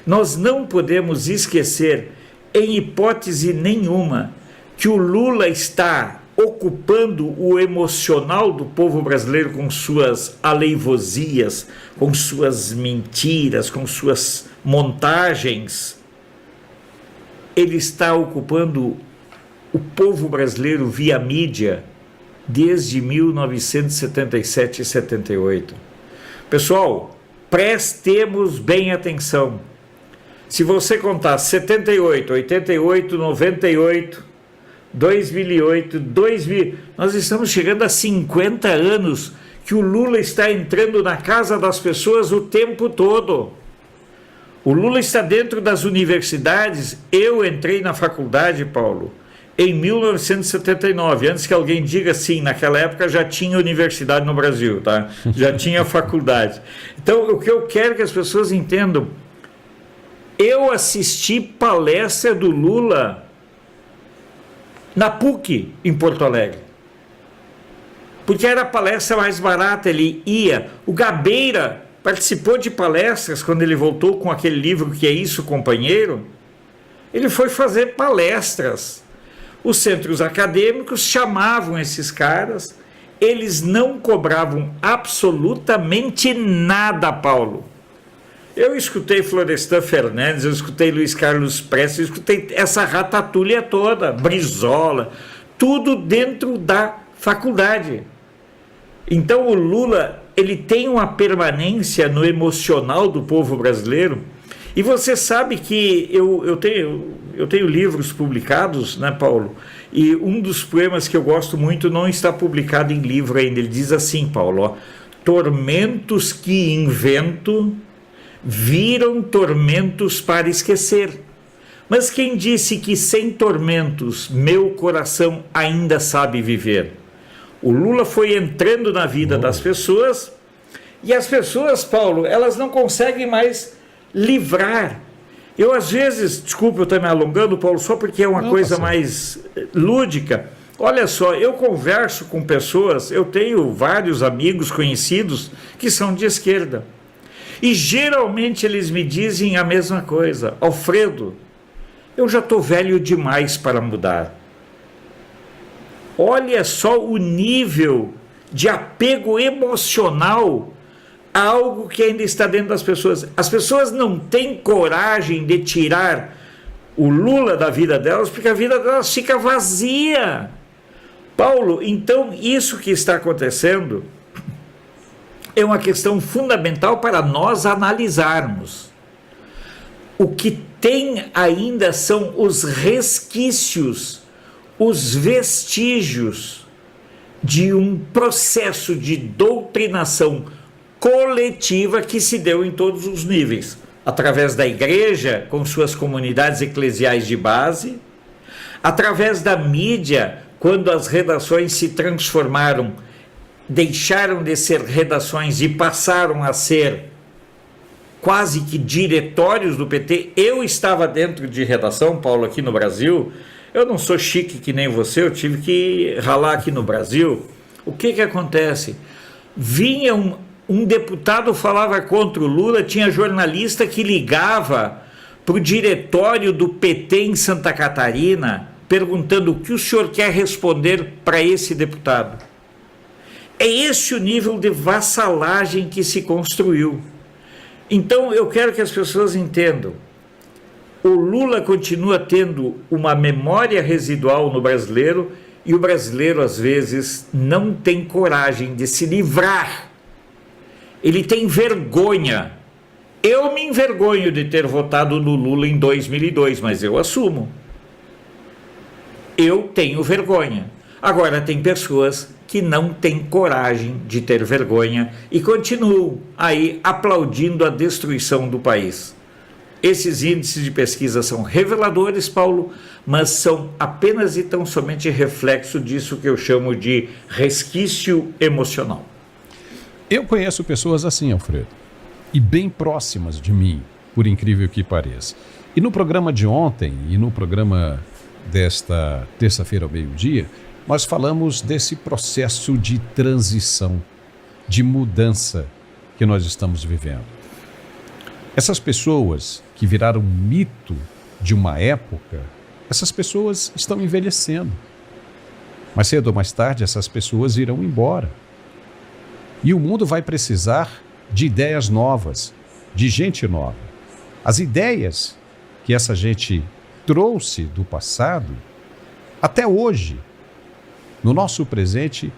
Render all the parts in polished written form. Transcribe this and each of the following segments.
Nós não podemos esquecer, em hipótese nenhuma, que o Lula está ocupando o emocional do povo brasileiro com suas aleivosias, com suas mentiras, com suas montagens. Ele está ocupando o povo brasileiro via mídia desde 1977 e 78. Pessoal, prestemos bem atenção. Se você contar 78, 88, 98, 2008, 2000, nós estamos chegando a 50 anos que o Lula está entrando na casa das pessoas o tempo todo. O Lula está dentro das universidades. Eu entrei na faculdade, Paulo, em 1979, antes que alguém diga assim, naquela época já tinha universidade no Brasil, tá? Já tinha faculdade. Então, o que eu quero que as pessoas entendam, eu assisti palestra do Lula na PUC, em Porto Alegre, porque era a palestra mais barata, ele ia. O Gabeira participou de palestras quando ele voltou com aquele livro Que é Isso, Companheiro. Ele foi fazer palestras. Os centros acadêmicos chamavam esses caras, eles não cobravam absolutamente nada, Paulo. Eu escutei Florestan Fernandes, eu escutei Luiz Carlos Prestes, eu escutei essa ratatúlia toda, Brizola, tudo dentro da faculdade. Então o Lula, ele tem uma permanência no emocional do povo brasileiro. E você sabe que eu tenho livros publicados, né, Paulo? E um dos poemas que eu gosto muito não está publicado em livro ainda. Ele diz assim, Paulo, ó, tormentos que invento viram tormentos para esquecer. Mas quem disse que sem tormentos meu coração ainda sabe viver? O Lula foi entrando na vida das pessoas e as pessoas, Paulo, elas não conseguem mais livrar. Eu às vezes, desculpe eu estar me alongando, Paulo, só porque é uma coisa mais lúdica. Olha só, eu converso com pessoas, eu tenho vários amigos conhecidos que são de esquerda. E geralmente eles me dizem a mesma coisa. Alfredo, eu já estou velho demais para mudar. Olha só o nível de apego emocional a algo que ainda está dentro das pessoas. As pessoas não têm coragem de tirar o Lula da vida delas, porque a vida delas fica vazia. Paulo, então isso que está acontecendo é uma questão fundamental para nós analisarmos. O que tem ainda são os resquícios, os vestígios de um processo de doutrinação coletiva que se deu em todos os níveis, através da igreja, com suas comunidades eclesiais de base, através da mídia, quando as redações se transformaram, deixaram de ser redações e passaram a ser quase que diretórios do PT. Eu estava dentro de redação, Paulo, aqui no Brasil. Eu não sou chique que nem você, eu tive que ralar aqui no Brasil. O que acontece? Vinha um deputado, falava contra o Lula, tinha jornalista que ligava para o diretório do PT em Santa Catarina, perguntando o que o senhor quer responder para esse deputado. É esse o nível de vassalagem que se construiu. Então eu quero que as pessoas entendam. O Lula continua tendo uma memória residual no brasileiro e o brasileiro às vezes não tem coragem de se livrar. Ele tem vergonha. Eu me envergonho de ter votado no Lula em 2002, mas eu assumo. Eu tenho vergonha. Agora tem pessoas que não têm coragem de ter vergonha e continuam aí aplaudindo a destruição do país. Esses índices de pesquisa são reveladores, Paulo, mas são apenas e tão somente reflexo disso que eu chamo de resquício emocional. Eu conheço pessoas assim, Alfredo, e bem próximas de mim, por incrível que pareça. E no programa de ontem e no programa desta terça-feira ao meio-dia, nós falamos desse processo de transição, de mudança que nós estamos vivendo. Essas pessoas que viraram mito de uma época, essas pessoas estão envelhecendo. Mais cedo ou mais tarde, essas pessoas irão embora. E o mundo vai precisar de ideias novas, de gente nova. As ideias que essa gente trouxe do passado, até hoje, no nosso presente,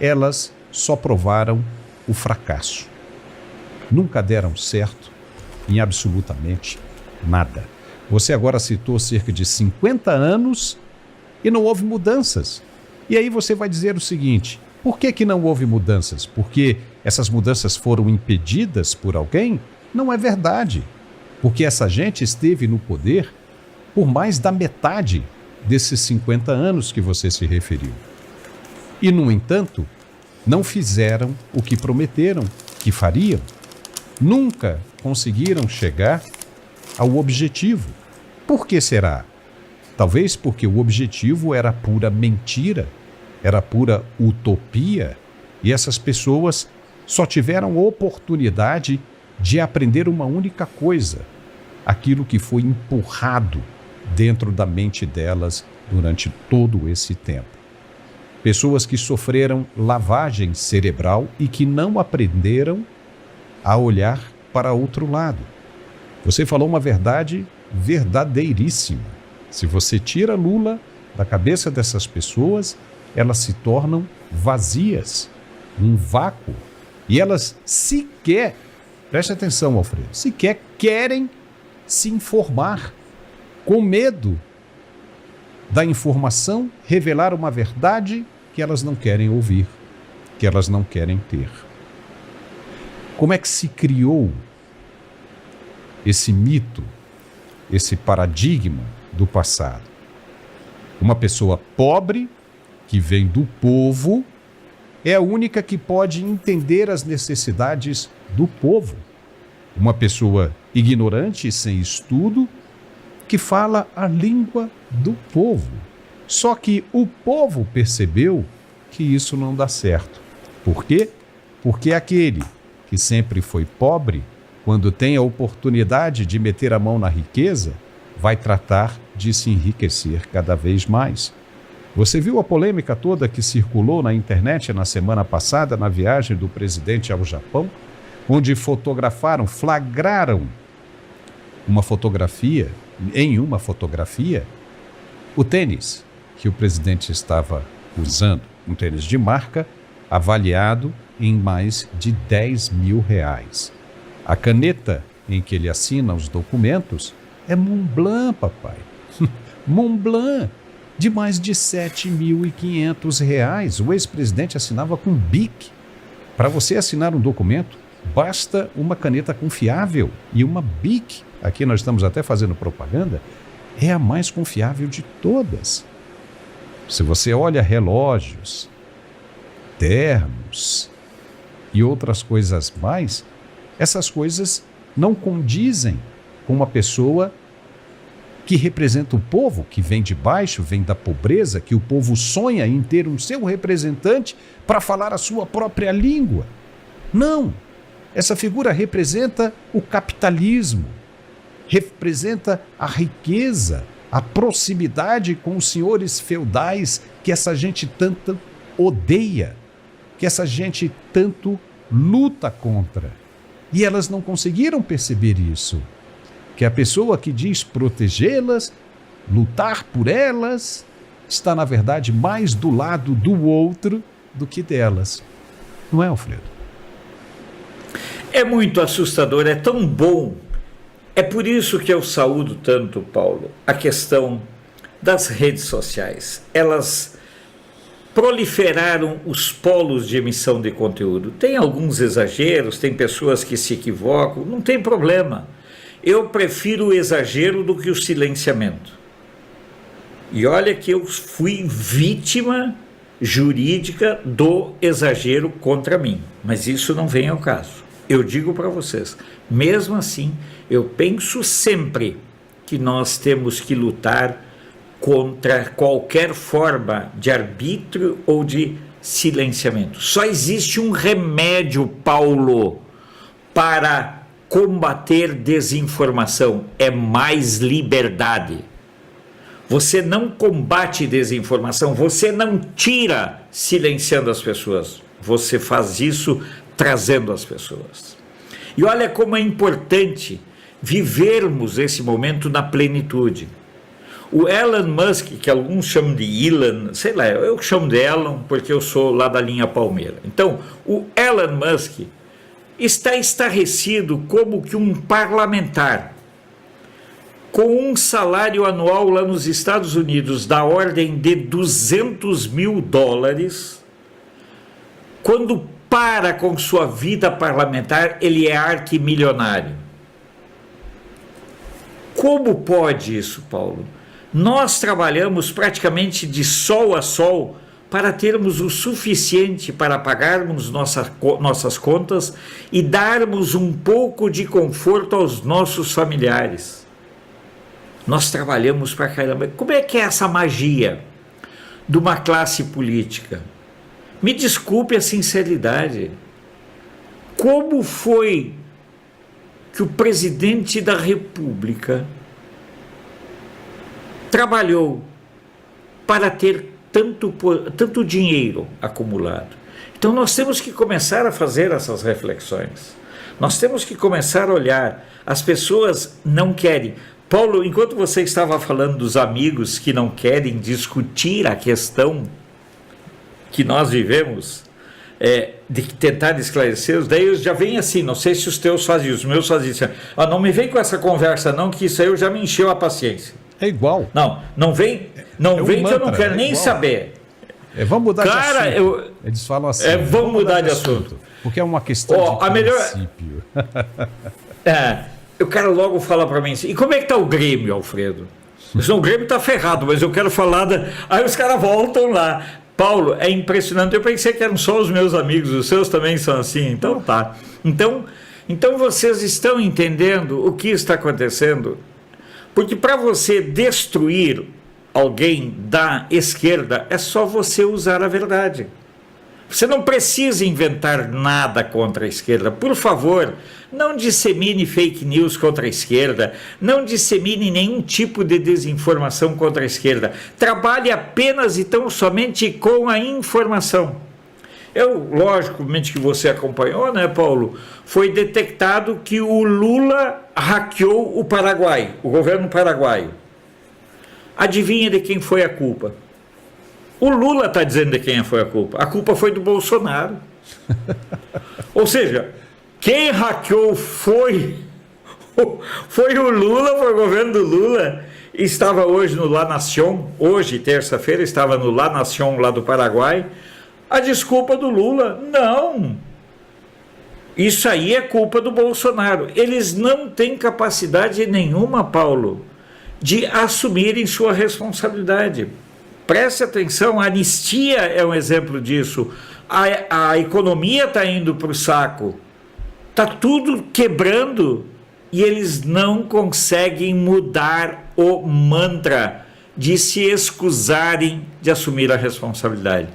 elas só provaram o fracasso. Nunca deram certo em absolutamente nada. Você agora citou cerca de 50 anos e não houve mudanças. E aí você vai dizer o seguinte: por que não houve mudanças? Porque essas mudanças foram impedidas por alguém? Não é verdade. Porque essa gente esteve no poder por mais da metade desses 50 anos que você se referiu. E, no entanto, não fizeram o que prometeram que fariam. Nunca conseguiram chegar ao objetivo. Por que será? Talvez porque o objetivo era pura mentira, era pura utopia, e essas pessoas só tiveram oportunidade de aprender uma única coisa, aquilo que foi empurrado dentro da mente delas durante todo esse tempo. Pessoas que sofreram lavagem cerebral e que não aprenderam a olhar para outro lado. Você falou uma verdade verdadeiríssima. Se você tira Lula da cabeça dessas pessoas, elas se tornam vazias, um vácuo. E elas sequer, preste atenção, Alfredo, sequer querem se informar, com medo da informação revelar uma verdade que elas não querem ouvir, que elas não querem ter. Como é que se criou esse mito, esse paradigma do passado? Uma pessoa pobre, que vem do povo, é a única que pode entender as necessidades do povo. Uma pessoa ignorante e sem estudo, que fala a língua do povo. Só que o povo percebeu que isso não dá certo. Por quê? Porque aquele que sempre foi pobre, quando tem a oportunidade de meter a mão na riqueza, vai tratar de se enriquecer cada vez mais. Você viu a polêmica toda que circulou na internet na semana passada na viagem do presidente ao Japão, onde flagraram em uma fotografia, o tênis que o presidente estava usando, um tênis de marca, avaliado em mais de R$10.000. A caneta em que ele assina os documentos é Montblanc, papai. Montblanc, de mais de R$7.500. O ex-presidente assinava com Bic. Para você assinar um documento, basta uma caneta confiável. E uma Bic, aqui nós estamos até fazendo propaganda, é a mais confiável de todas. Se você olha relógios, ternos e outras coisas mais, essas coisas não condizem com uma pessoa que representa o povo, que vem de baixo, vem da pobreza, que o povo sonha em ter um seu representante para falar a sua própria língua. Não! Essa figura representa o capitalismo, representa a riqueza, a proximidade com os senhores feudais que essa gente tanto odeia, que essa gente tanto luta contra. E elas não conseguiram perceber isso. Que a pessoa que diz protegê-las, lutar por elas, está, na verdade, mais do lado do outro do que delas. Não é, Alfredo? É muito assustador, é tão bom. É por isso que eu saúdo tanto, Paulo, a questão das redes sociais. Elas proliferaram os polos de emissão de conteúdo. Tem alguns exageros, tem pessoas que se equivocam, não tem problema. Eu prefiro o exagero do que o silenciamento. E olha que eu fui vítima jurídica do exagero contra mim, mas isso não vem ao caso. Eu digo para vocês, mesmo assim, eu penso sempre que nós temos que lutar contra qualquer forma de arbítrio ou de silenciamento. Só existe um remédio, Paulo, para combater desinformação, é mais liberdade. Você não combate desinformação, você não tira silenciando as pessoas, você faz isso trazendo as pessoas. E olha como é importante vivermos esse momento na plenitude. O Elon Musk, que alguns chamam de Elon, sei lá, eu chamo de Elon porque eu sou lá da linha Palmeira. Então, o Elon Musk está estarrecido como que um parlamentar com um salário anual lá nos Estados Unidos da ordem de $200 mil, quando para com sua vida parlamentar, ele é arquimilionário. Como pode isso, Paulo? Nós trabalhamos praticamente de sol a sol para termos o suficiente para pagarmos nossas contas e darmos um pouco de conforto aos nossos familiares. Nós trabalhamos para caramba. Como é que é essa magia de uma classe política? Me desculpe a sinceridade. Como foi que o presidente da República trabalhou para ter tanto dinheiro acumulado? Então nós temos que começar a fazer essas reflexões. Nós temos que começar a olhar. As pessoas não querem. Paulo, enquanto você estava falando dos amigos que não querem discutir a questão que nós vivemos, de tentar esclarecer, daí eu já vem assim, não sei se os teus faziam, os meus faziam assim, não me vem com essa conversa não, que isso aí eu já me encheu a paciência. É igual. Não vem que eu não quero nem saber. Vamos mudar de assunto. Eles falam assim. Vamos mudar de assunto. Porque é uma questão de princípio. Eu quero logo falar para mim assim, e como é que está o Grêmio, Alfredo? O Grêmio está ferrado, mas eu quero falar Aí os caras voltam lá. Paulo, é impressionante. Eu pensei que eram só os meus amigos, os seus também são assim. Então tá. Então vocês estão entendendo o que está acontecendo? Porque para você destruir alguém da esquerda, é só você usar a verdade. Você não precisa inventar nada contra a esquerda. Por favor, não dissemine fake news contra a esquerda, não dissemine nenhum tipo de desinformação contra a esquerda. Trabalhe apenas e tão somente com a informação. Logicamente que você acompanhou, né, Paulo? Foi detectado que o Lula hackeou o Paraguai, o governo paraguaio. Adivinha de quem foi a culpa? O Lula está dizendo de quem foi a culpa. A culpa foi do Bolsonaro. Ou seja, quem hackeou foi o Lula, foi o governo do Lula. Estava hoje no La Nación, hoje, terça-feira, estava no La Nación lá do Paraguai. A desculpa do Lula? Não. Isso aí é culpa do Bolsonaro. Eles não têm capacidade nenhuma, Paulo, de assumirem sua responsabilidade. Preste atenção, a anistia é um exemplo disso. A economia está indo para o saco. Está tudo quebrando e eles não conseguem mudar o mantra de se excusarem de assumir a responsabilidade.